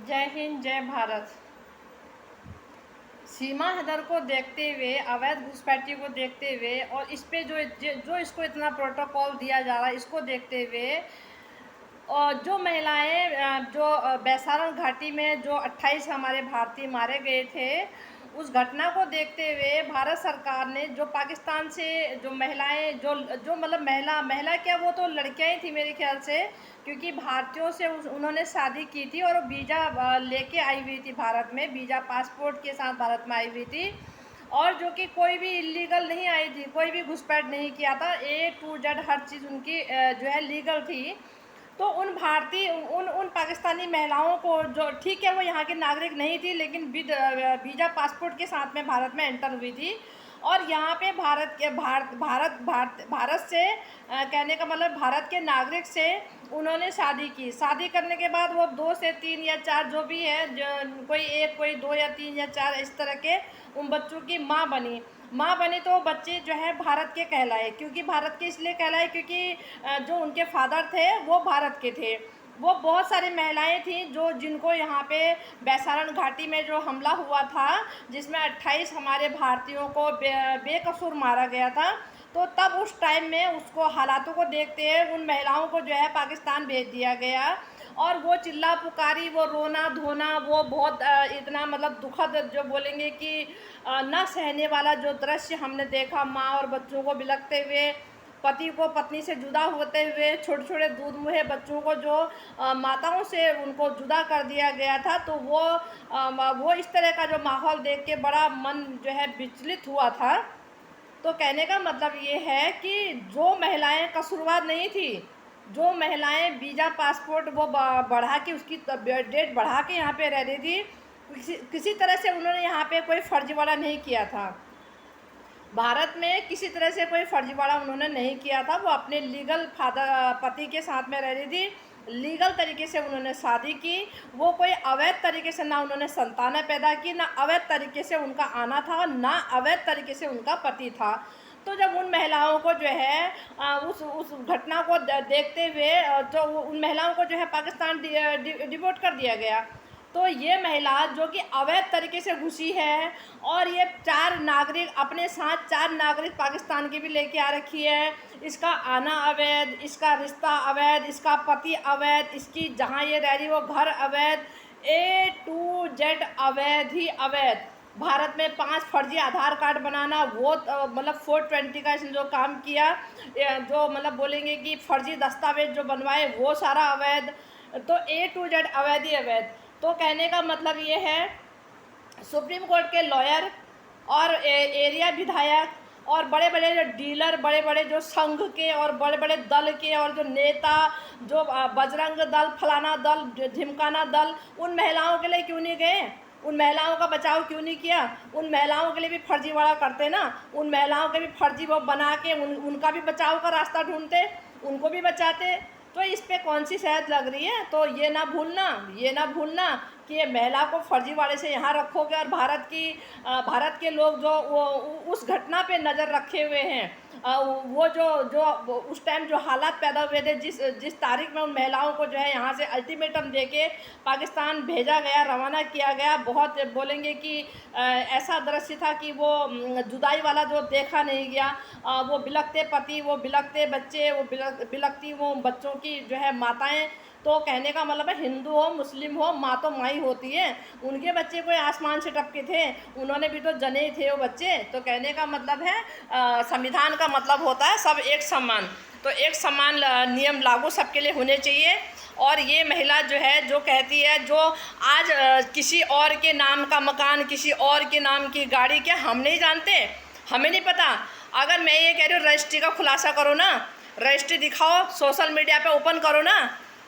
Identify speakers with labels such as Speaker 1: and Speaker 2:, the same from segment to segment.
Speaker 1: जय हिंद, जय भारत। सीमा हैदर को देखते हुए, अवैध घुसपैठी को देखते हुए और इस पे जो इसको इतना प्रोटोकॉल दिया जा रहा है, इसको देखते हुए और जो महिलाएं जो बैसारण घाटी में जो 28 हमारे भारतीय मारे गए थे, उस घटना को देखते हुए भारत सरकार ने जो पाकिस्तान से जो महिलाएं जो जो मतलब महिला क्या, वो तो लड़कियां ही थी मेरे ख्याल से, क्योंकि भारतीयों से उन्होंने शादी की थी और वीज़ा लेके आई हुई थी भारत में, वीज़ा पासपोर्ट के साथ भारत में आई हुई थी। और जो कि कोई भी इलीगल नहीं आई थी, कोई भी घुसपैठ नहीं किया था, ए टू जेड हर चीज़ उनकी जो है लीगल थी। तो उन भारतीय उन उन पाकिस्तानी महिलाओं को, जो ठीक है वो यहाँ की नागरिक नहीं थी, लेकिन विद वीज़ा पासपोर्ट के साथ में भारत में एंटर हुई थी और यहाँ पे भारत से कहने का मतलब भारत के नागरिक से उन्होंने शादी की। शादी करने के बाद वो 2 से 3 या 4 जो भी है, जो कोई 1, कोई 2 या 3 या 4 इस तरह के उन बच्चों की माँ बनी तो बच्चे जो है भारत के कहलाए। क्योंकि भारत के इसलिए कहलाए क्योंकि जो उनके फादर थे वो भारत के थे। वो बहुत सारी महिलाएं थीं जो जिनको यहाँ पे बैसारण घाटी में जो हमला हुआ था, जिसमें 28 हमारे भारतीयों को बेकसूर मारा गया था। तो तब उस टाइम में उसको हालातों को देखते हुए उन महिलाओं को जो है पाकिस्तान भेज दिया गया और वो चिल्ला पुकारी, वो रोना धोना, वो बहुत इतना मतलब दुखद जो बोलेंगे कि न सहने वाला जो दृश्य हमने देखा, माँ और बच्चों को बिलखते हुए, पति को पत्नी से जुदा होते हुए, छोटे छोटे दूध मुहे बच्चों को जो माताओं से उनको जुदा कर दिया गया था। तो वो इस तरह का जो माहौल देख के बड़ा मन जो है विचलित हुआ था। तो कहने का मतलब ये है कि जो महिलाएं कसूरवार नहीं थी, जो महिलाएं वीज़ा पासपोर्ट वो बढ़ा के उसकी डेट बढ़ा के यहाँ पे रह रही थी, किसी तरह से उन्होंने यहाँ पे कोई फर्जीवाड़ा नहीं किया था। भारत में किसी तरह से कोई फर्जीवाड़ा उन्होंने नहीं किया था। वो अपने लीगल पति के साथ में रह रही थी, लीगल तरीके से उन्होंने शादी की। वो कोई अवैध तरीके से ना उन्होंने संतानें पैदा की, ना अवैध तरीके से उनका आना था, ना अवैध तरीके से उनका पति था। तो जब उन महिलाओं को जो है उस घटना को देखते हुए जो उन महिलाओं को जो है पाकिस्तान डिपोर्ट कर दिया गया। तो ये महिला जो कि अवैध तरीके से घुसी है और ये 4 नागरिक अपने साथ 4 नागरिक पाकिस्तान की भी लेके आ रखी है। इसका आना अवैध, इसका रिश्ता अवैध, इसका पति अवैध, इसकी जहाँ ये रह रही वो घर अवैध, ए टू जेड अवैध ही अवैध। भारत में 5 फर्जी आधार कार्ड बनाना, वो मतलब 420 का इसने जो काम किया, जो मतलब बोलेंगे कि फर्जी दस्तावेज जो बनवाए वो सारा अवैध। तो ए टू जेड अवैध ही अवैध। तो कहने का मतलब ये है, सुप्रीम कोर्ट के लॉयर और एरिया विधायक और बड़े बड़े जो डीलर, बड़े बड़े जो संघ के और बड़े बड़े दल के और जो नेता, जो बजरंग दल, फलाना दल, ढिमकाना दल, उन महिलाओं के लिए क्यों नहीं गए? उन महिलाओं का बचाव क्यों नहीं किया? उन महिलाओं के लिए भी फर्जीवाड़ा करते ना, उन महिलाओं के भी फर्जी वो बना के उनका भी बचाव का रास्ता ढूंढते, उनको भी बचाते। तो इस पे कौन सी शहद लग रही है? तो ये ना भूलना कि ये महिला को फर्जीवाड़े से यहाँ रखोगे और भारत के लोग जो वो उस घटना पे नज़र रखे हुए हैं, वो जो उस टाइम जो हालात पैदा हुए थे, जिस तारीख में उन महिलाओं को जो है यहाँ से अल्टीमेटम देके पाकिस्तान भेजा गया, रवाना किया गया, बहुत बोलेंगे कि ऐसा दृश्य था कि वो जुदाई वाला जो देखा नहीं गया। वो बिलखते पति, वो बिलखते बच्चे, वो बिलखती वो बच्चों की जो है माताएं। तो कहने का मतलब है, हिंदू हो मुस्लिम हो, माँ तो माँ ही होती है। उनके बच्चे कोई आसमान से टपके थे, उन्होंने भी तो जने थे वो बच्चे। तो कहने का मतलब है, संविधान का मतलब होता है सब एक समान। तो एक समान नियम लागू सबके लिए होने चाहिए। और ये महिला जो है जो कहती है, जो आज किसी और के नाम का मकान, किसी और के नाम की गाड़ी, क्या हम नहीं जानते? हमें नहीं पता? अगर मैं ये कह रही हूँ रजिस्ट्री का खुलासा करो ना, रजिस्ट्री दिखाओ, सोशल मीडिया पे ओपन करो ना।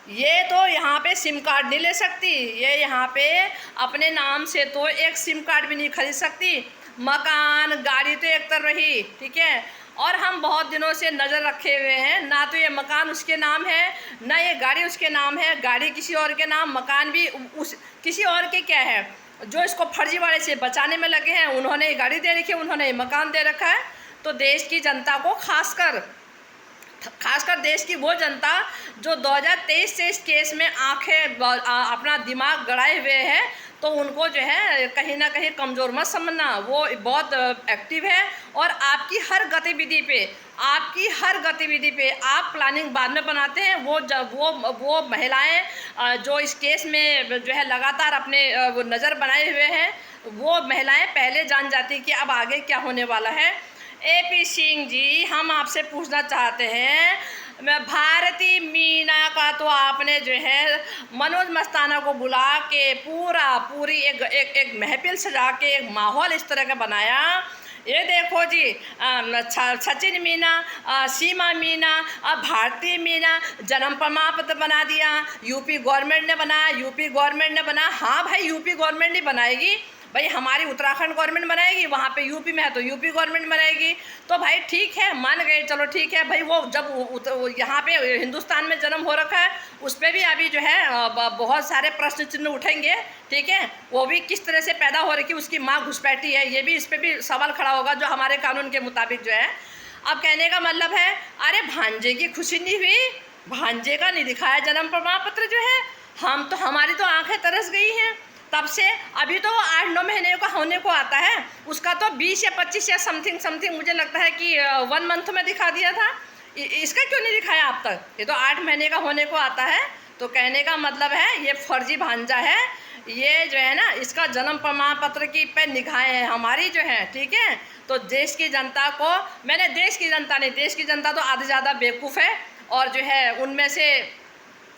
Speaker 1: ये तो यहाँ पे सिम कार्ड नहीं ले सकती, ये यहाँ पे अपने नाम से तो एक सिम कार्ड भी नहीं खरीद सकती। मकान गाड़ी तो एक तरह रही, ठीक है। और हम बहुत दिनों से नज़र रखे हुए हैं, ना तो ये मकान उसके नाम है, ना ये गाड़ी उसके नाम है। गाड़ी किसी और के नाम, मकान भी उस किसी और के क्या है। जो इसको फर्जीवाड़े से बचाने में लगे हैं, उन्होंने गाड़ी दे रखी है, उन्होंने मकान दे रखा है। तो देश की जनता को खासकर खासकर देश की वो जनता जो 2023 से इस केस में आंखें अपना दिमाग गड़ाए हुए है, तो उनको जो है कहीं ना कहीं कमज़ोर मत समझना। वो बहुत एक्टिव है और आपकी हर गतिविधि पे आप प्लानिंग बाद में बनाते हैं। वो महिलाएं जो इस केस में जो है लगातार अपने वो नज़र बनाए हुए हैं, वो महिलाएं पहले जान जाती कि अब आगे क्या होने वाला है। AP सिंह जी, हम आपसे पूछना चाहते हैं, भारती मीना का तो आपने जो है मनोज मस्ताना को बुला के पूरी एक महफिल सजा के एक माहौल इस तरह का बनाया। ये देखो जी, सचिन मीना, सीमा मीना, भारती मीना जन्म प्रमाण पत्र बना दिया, यूपी गवर्नमेंट ने बनाया। हाँ भाई, यूपी गवर्नमेंट नहीं बनाएगी भाई, हमारी उत्तराखंड गवर्नमेंट बनाएगी, वहाँ पे यूपी में है तो यूपी गवर्नमेंट बनाएगी। तो भाई ठीक है, मान गए, चलो ठीक है भाई। वो जब यहाँ पे हिंदुस्तान में जन्म हो रखा है, उस पर भी अभी जो है बहुत सारे प्रश्न चिन्ह उठेंगे, ठीक है। वो भी किस तरह से पैदा हो रही, उसकी माँ घुसपैठी है, ये भी, इस पर भी सवाल खड़ा होगा, जो हमारे कानून के मुताबिक जो है। अब कहने का मतलब है, अरे भांजे की खुशी नहीं हुई, भांजे का नहीं दिखाया जन्म प्रमाण पत्र जो है, हमारी तो आंखें तरस गई हैं तब से। अभी तो 8-9 महीने का होने को आता है, उसका तो 20 या 25 या समथिंग मुझे लगता है कि 1 मंथ में दिखा दिया था। इसका क्यों नहीं दिखाया अब तक? ये तो 8 महीने का होने को आता है। तो कहने का मतलब है ये फर्जी भांजा है, ये जो है ना, इसका जन्म प्रमाण पत्र की पे निगाहें हैं हमारी जो है, ठीक है। तो देश की जनता को, मैंने देश की जनता नहीं, देश की जनता तो आधे ज़्यादा बेवकूफ़ है, और जो है उनमें से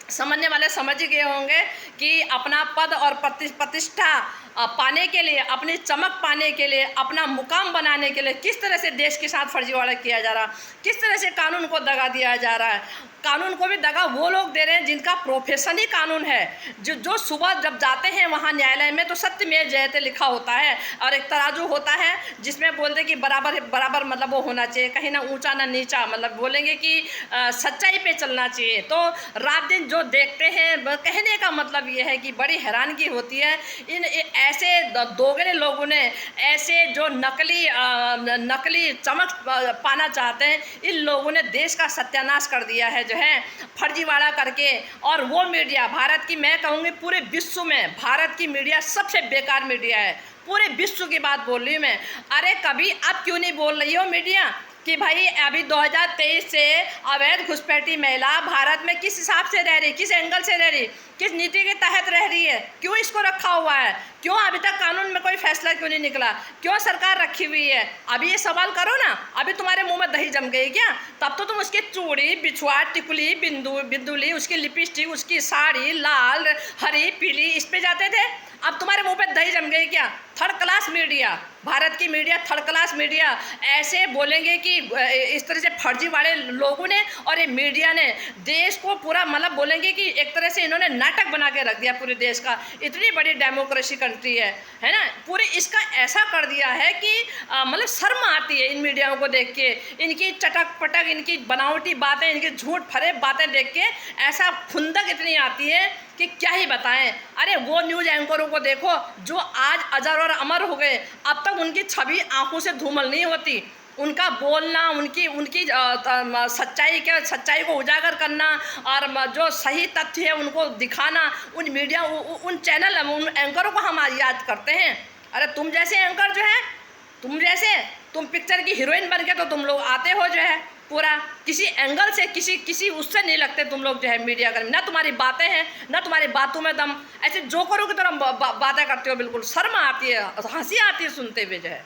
Speaker 1: समझने वाले समझ गए होंगे कि अपना पद और प्रतिष्ठा पाने के लिए, अपनी चमक पाने के लिए, अपना मुकाम बनाने के लिए किस तरह से देश के साथ फर्जीवाड़ा किया जा रहा, किस तरह से कानून को दगा दिया जा रहा है। कानून को भी दगा वो लोग दे रहे हैं जिनका प्रोफेशन ही कानून है, जो सुबह जब जाते हैं वहाँ न्यायालय में तो सत्यमेव जयते लिखा होता है, और एक तराजू होता है जिसमें बोलते कि बराबर मतलब वो होना चाहिए, कहीं ना ऊंचा ना नीचा, मतलब बोलेंगे कि सच्चाई पे चलना चाहिए। तो रात दिन जो देखते हैं, कहने का मतलब ये है कि बड़ी हैरानगी होती है। इन ऐसे दोगले लोगों ने, ऐसे जो नकली चमक पाना चाहते हैं, इन लोगों ने देश का सत्यानाश कर दिया है जो है फर्जीवाड़ा करके। और वो मीडिया, भारत की, मैं कहूँगी पूरे विश्व में भारत की मीडिया सबसे बेकार मीडिया है, पूरे विश्व की बात बोल रही हूँ मैं। अरे कभी अब क्यों नहीं बोल रही हो मीडिया कि भाई अभी 2023 से अवैध घुसपैठी महिला भारत में किस हिसाब से रह रही, किस एंगल से रह रही, किस नीति के तहत रह रही है, क्यों इसको रखा हुआ है, क्यों अभी तक कानून में कोई फैसला क्यों नहीं निकला, क्यों सरकार रखी हुई है? अभी ये सवाल करो ना, अभी तुम्हारे मुंह में दही जम गई क्या? तब तो तुम उसकी चूड़ी, बिछुआ, टिकुली, बिंदुली, उसकी लिपस्टिक, उसकी साड़ी लाल, हरी, पीली, इस पे जाते थे। अब तुम्हारे मुंह पे दही जम गई क्या? थर्ड क्लास मीडिया, भारत की मीडिया थर्ड क्लास मीडिया। ऐसे बोलेंगे कि इस तरह से फर्जी वाले लोगों ने और ये मीडिया ने देश को पूरा, मतलब बोलेंगे कि एक तरह से इन्होंने नाटक बना के रख दिया पूरे देश का। इतनी बड़ी डेमोक्रेसी कंट्री है ना, पूरे इसका ऐसा कर दिया है कि मतलब शर्म आती है इन मीडियाओं को देख के, इनकी चटक पटक, इनकी बनावटी बातें, इनकी झूठ फरेब बातें देख के ऐसा खुंदक इतनी आती है कि क्या ही बताएं। अरे वो न्यूज़ एंकरों को देखो जो आज अजर और अमर हो गए, अब तक उनकी छवि आंखों से धूमल नहीं होती। उनका बोलना, उनकी सच्चाई को उजागर करना और जो सही तथ्य है उनको दिखाना, उन मीडिया, उन चैनल, उन एंकरों को हम याद करते हैं। अरे तुम जैसे एंकर जो है, तुम पिक्चर की हीरोइन बन के तो तुम लोग आते हो जो है, पूरा किसी एंगल से, किसी उससे नहीं लगते तुम लोग जो है मीडिया कर्मी। ना तुम्हारी बातें हैं, ना तुम्हारी बातों में दम, ऐसे जोकरों की तरह बातें करते हो, बिल्कुल शर्म आती है, हंसी आती है सुनते हुए जो है।